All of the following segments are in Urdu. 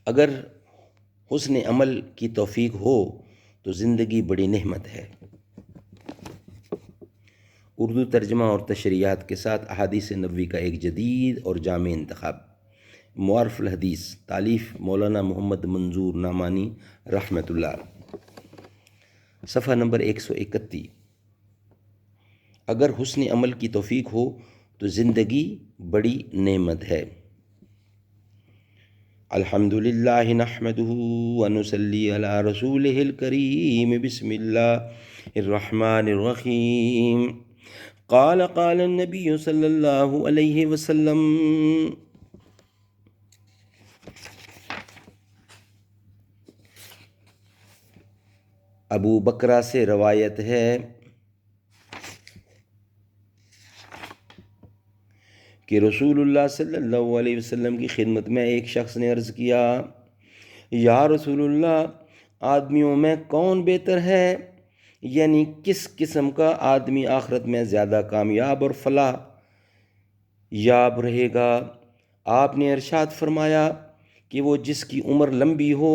اگر حسن عمل کی توفیق ہو تو زندگی بڑی نعمت ہے۔ اردو ترجمہ اور تشریحات کے ساتھ احادیث نبوی کا ایک جدید اور جامع انتخاب۔ معارف الحدیث، تالیف مولانا محمد منظور نعمانی رحمۃ اللہ، صفحہ نمبر 131۔ اگر حسن عمل کی توفیق ہو تو زندگی بڑی نعمت ہے۔ الحمدللہ نحمدہ ونصلی علی رسولہ الکریم، بسم اللہ الرحمن الرحیم۔ قال النبی صلی اللہ علیہ وسلم، ابو بکرہ سے روایت ہے کہ رسول اللہ صلی اللہ علیہ وسلم کی خدمت میں ایک شخص نے عرض کیا، یا رسول اللہ، آدمیوں میں کون بہتر ہے؟ یعنی کس قسم کا آدمی آخرت میں زیادہ کامیاب اور فلاح یاب رہے گا؟ آپ نے ارشاد فرمایا کہ وہ جس کی عمر لمبی ہو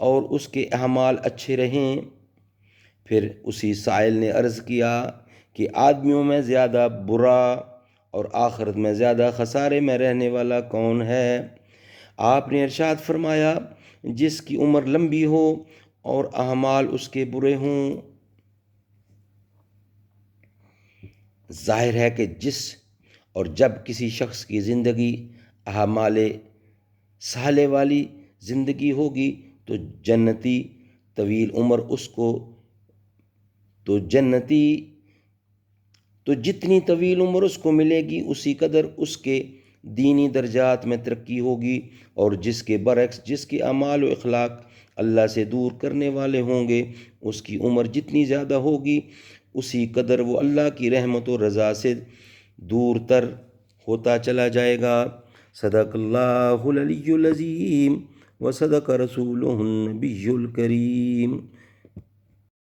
اور اس کے اعمال اچھے رہیں۔ پھر اسی سائل نے عرض کیا کہ آدمیوں میں زیادہ برا اور آخرت میں زیادہ خسارے میں رہنے والا کون ہے؟ آپ نے ارشاد فرمایا، جس کی عمر لمبی ہو اور اعمال اس کے برے ہوں۔ ظاہر ہے کہ جس اور جب کسی شخص کی زندگی اعمال صالح والی زندگی ہوگی تو جتنی طویل عمر اس کو ملے گی اسی قدر اس کے دینی درجات میں ترقی ہوگی، اور جس کے برعکس جس کے اعمال و اخلاق اللہ سے دور کرنے والے ہوں گے، اس کی عمر جتنی زیادہ ہوگی اسی قدر وہ اللہ کی رحمت و رضا سے دور تر ہوتا چلا جائے گا۔ صدق اللہ العلی العظیم و صدق رسولہ النبی الکریم۔